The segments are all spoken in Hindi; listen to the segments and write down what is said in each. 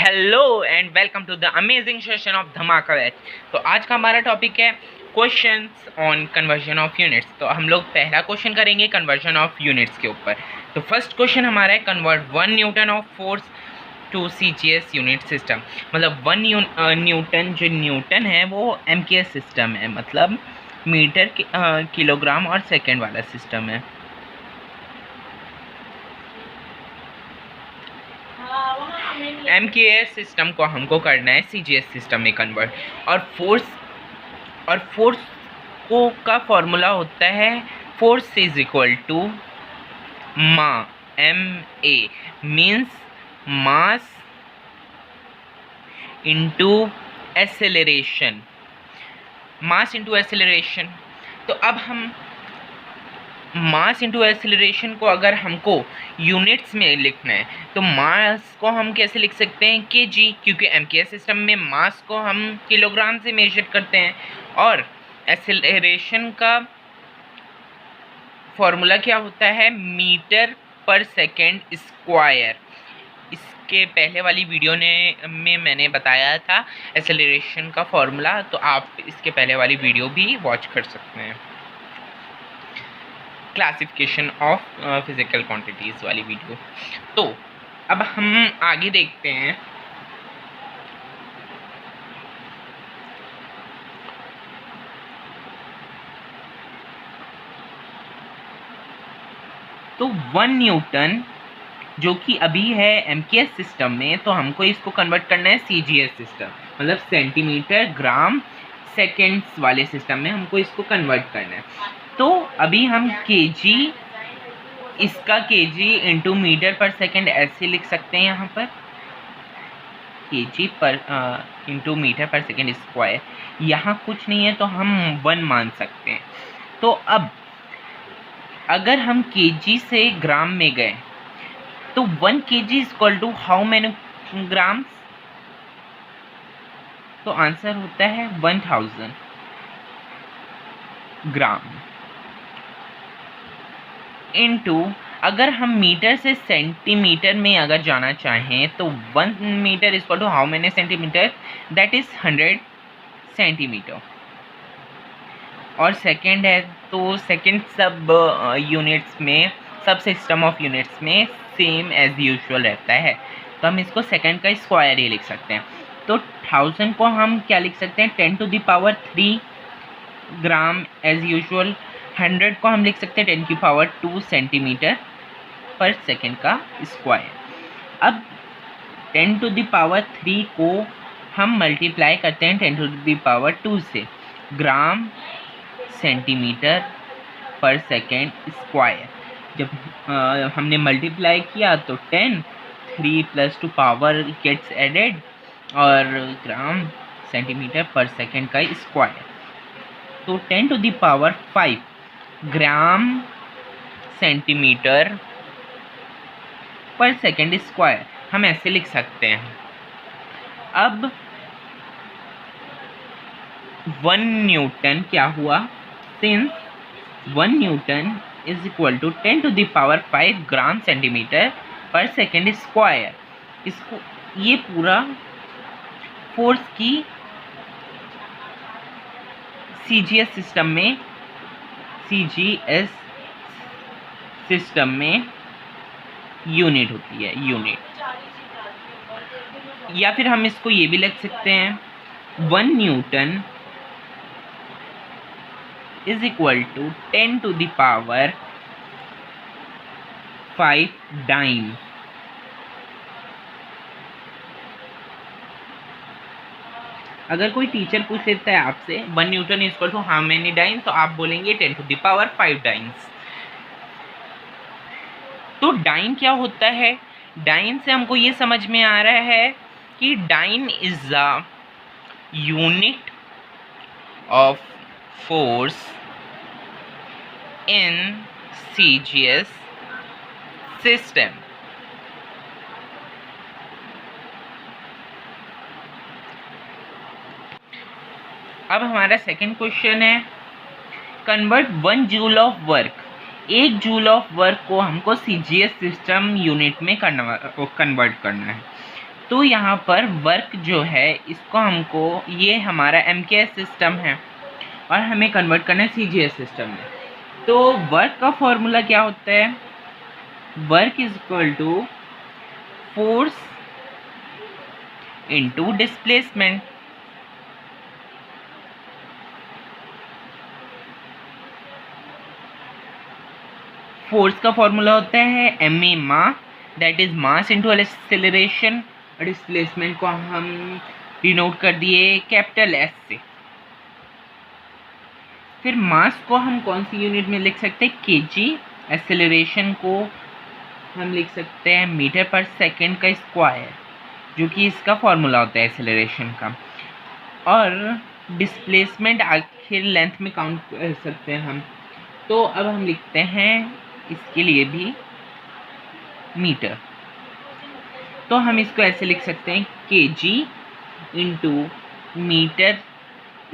Hello and welcome to the amazing session of धमाका बैच। तो आज का हमारा टॉपिक है questions on conversion of units. तो हम लोग पहला क्वेश्चन करेंगे कन्वर्जन ऑफ यूनिट्स के ऊपर। तो फर्स्ट क्वेश्चन हमारा है convert 1 newton of force to CGS unit system. मतलब 1 न्यूटन जो न्यूटन है वो एमकेएस सिस्टम है, मतलब मीटर किलोग्राम और सेकेंड वाला सिस्टम है। एमकेएस सिस्टम को हमको करना है सीजीएस सिस्टम में कन्वर्ट। और फोर्स को का फॉर्मूला होता है फोर्स इज इक्वल टू मा MA means mass into acceleration. Mass into acceleration. तो अब हम मास इंटू एक्सेलरेशन को अगर हमको यूनिट्स में लिखना है तो मास को हम कैसे लिख सकते हैं केजी, क्योंकि एमकेएस सिस्टम में मास को हम किलोग्राम से मेजर करते हैं। और एक्सेलरेशन का फॉर्मूला क्या होता है मीटर पर सेकेंड स्क्वायर। इसके पहले वाली वीडियो में मैंने बताया था एक्सेलरेशन का फॉर्मूला, तो आप इसके पहले वाली वीडियो भी वॉच कर सकते हैं, क्लासिफिकेशन ऑफ फिजिकल क्वांटिटीज़ वाली वीडियो। तो अब हम आगे देखते हैं। तो 1 न्यूटन जो कि अभी है एमकेएस सिस्टम में, तो हमको इसको कन्वर्ट करना है सीजीएस सिस्टम, मतलब सेंटीमीटर ग्राम सेकेंड्स वाले सिस्टम में हमको इसको कन्वर्ट करना है। तो अभी हम केजी, इसका केजी इंटू मीटर पर सेकेंड ऐसे लिख सकते हैं यहाँ पर, केजी पर इंटू मीटर पर सेकेंड स्क्वायर। यहाँ कुछ नहीं है तो हम 1 मान सकते हैं। तो अब अगर हम केजी से ग्राम में गए तो 1 kg is equal to how many grams. तो आंसर होता है 1000 ग्राम। इनटू अगर हम मीटर से सेंटीमीटर में अगर जाना चाहें तो 1 metre is equal to how many centimetre, that is 100 centimetre. और सेकेंड है तो सेकेंड सब यूनिट्स में, सब सिस्टम ऑफ यूनिट्स में सेम एज यूजुअल रहता है, तो हम इसको सेकेंड का स्क्वायर ही लिख सकते हैं। तो 1000 को हम क्या लिख सकते हैं 10 to the power 3 gram as usual. 100 को हम लिख सकते हैं 10 की पावर 2 सेंटीमीटर पर सेकेंड का स्क्वायर। अब 10 टू द पावर 3 को हम मल्टीप्लाई करते हैं 10 टू द पावर 2 से, ग्राम सेंटीमीटर पर सेकेंड स्क्वायर। जब हमने मल्टीप्लाई किया तो 10, 3 + 2 पावर गेट्स एडेड और ग्राम सेंटीमीटर पर सेकेंड का स्क्वायर। तो 10 to the power 5 gram centimetre per second square हम ऐसे लिख सकते हैं। अब 1 न्यूटन क्या हुआ, since 1 newton is equal to 10 to the power 5 gram centimetre per second square. इसको ये पूरा फोर्स की सीजीएस सिस्टम में यूनिट होती है, यूनिट। या फिर हम इसको ये भी लिख सकते हैं 1 newton is equal to 10 to the power 5 dyne. अगर कोई टीचर पूछ लेता है आपसे 1 newton is equal to how many dyne, तो आप बोलेंगे 10 टू द पावर 5 डाइन्स। तो डाइन क्या होता है, डाइन से हमको ये समझ में आ रहा है कि dyne is the unit of force in CGS system। अब हमारा सेकंड क्वेश्चन है convert 1 joule of work. 1 joule of work को हमको सीजीएस सिस्टम यूनिट में कन्वर्ट करना है। तो यहाँ पर वर्क जो है इसको हमको, ये हमारा MKS सिस्टम है और हमें कन्वर्ट करना है CGS सिस्टम में। तो वर्क का फॉर्मूला क्या होता है? Work is equal to force into displacement. Force का फॉर्मूला होता है ma mass, that is mass into acceleration, और डिस्प्लेसमेंट को हम डिनोट कर दिए कैपिटल S से। फिर मास को हम कौन सी यूनिट में लिख सकते हैं? kg। एक्सेलरेशन को हम लिख सकते हैं मीटर पर सेकेंड का स्क्वायर, जो कि इसका फॉर्मूला होता है एक्सेलरेशन का। और डिस्प्लेसमेंट आखिर लेंथ में काउंट कर सकते हैं हम। तो अब हम लिखते हैं इसके लिए भी मीटर। तो हम इसको ऐसे लिख सकते हैं kg into metre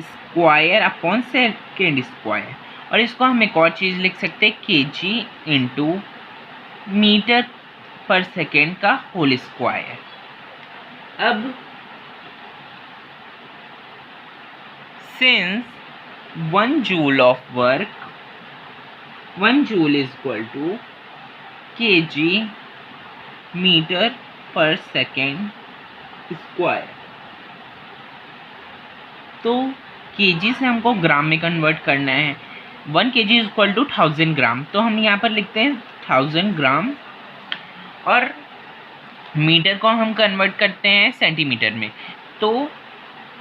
square upon second square. और इसको हम एक और चीज़ लिख सकते हैं kg इंटू मीटर पर सेकेंड का होल स्क्वायर। अब since 1 joule of work, 1 joule is equal to kg meter per second square, तो kg से हमको ग्राम में कन्वर्ट करना है। 1 kg is equal to 1000 ग्राम, तो हम यहाँ पर लिखते हैं 1000 ग्राम। और मीटर को हम कन्वर्ट करते हैं सेंटीमीटर में, तो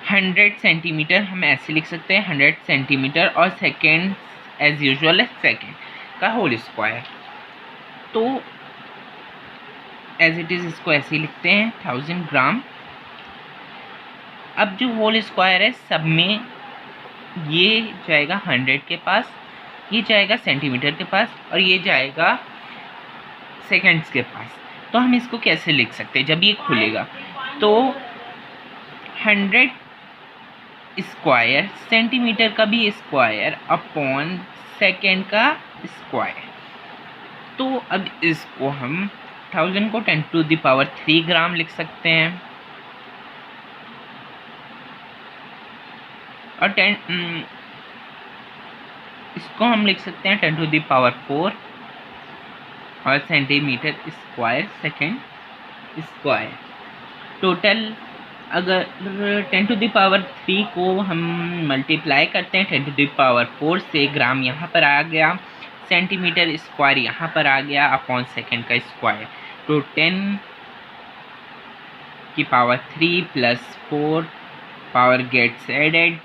100 सेंटीमीटर हम ऐसे लिख सकते हैं 100 सेंटीमीटर, और सेकेंड एज यूजुअल है सेकेंड का होल स्क्वायर। तो एज इट इज़ इसको ऐसे ही लिखते हैं 1000 ग्राम। अब जो होल स्क्वायर है सब में ये जाएगा 100 के पास, ये जाएगा सेंटीमीटर के पास, और ये जाएगा सेकेंड्स के पास। तो हम इसको कैसे लिख सकते हैं? जब ये खुलेगा तो 100 स्क्वायर सेंटीमीटर का भी स्क्वायर अपॉन सेकेंड का स्क्वायर। तो अब इसको हम 1000 को 10 टू द पावर 3 ग्राम लिख सकते हैं, और 10 इसको हम लिख सकते हैं 10 टू द पावर 4 और centimetre square second square. Total अगर 10 टू द पावर 3 को हम मल्टीप्लाई करते हैं 10 टू द पावर 4 से, ग्राम यहाँ पर आ गया, सेंटीमीटर स्क्वायर यहाँ पर आ गया अपॉन सेकेंड का स्क्वायर। तो 10 की power 3 plus 4 power gets added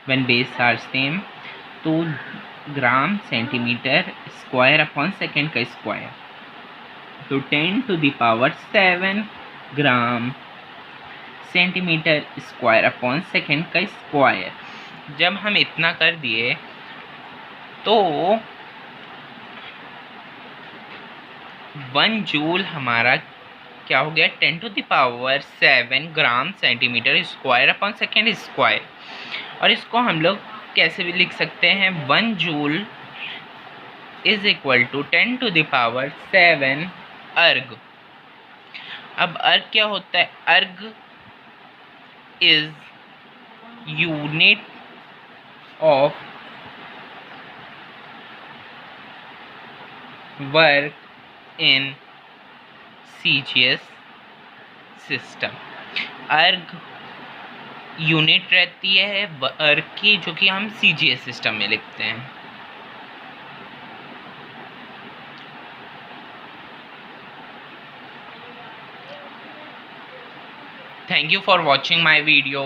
when base are same, तो gram centimetre square upon second का स्क्वायर। तो 10 to the power 7 gram centimetre square upon second का स्क्वायर। जब हम इतना कर दिए तो 1 जूल हमारा क्या हो गया? 10 to the power 7 gram centimetre square upon second square. और इसको हम लोग कैसे भी लिख सकते हैं? 1 joule is equal to 10 to the power 7 erg. अब अर्ग क्या होता है? अर्ग is unit of work in CGS system। अर्ग यूनिट रहती है वर्क की, जो कि हम CGS सिस्टम में लिखते हैं। Thank you for watching my video.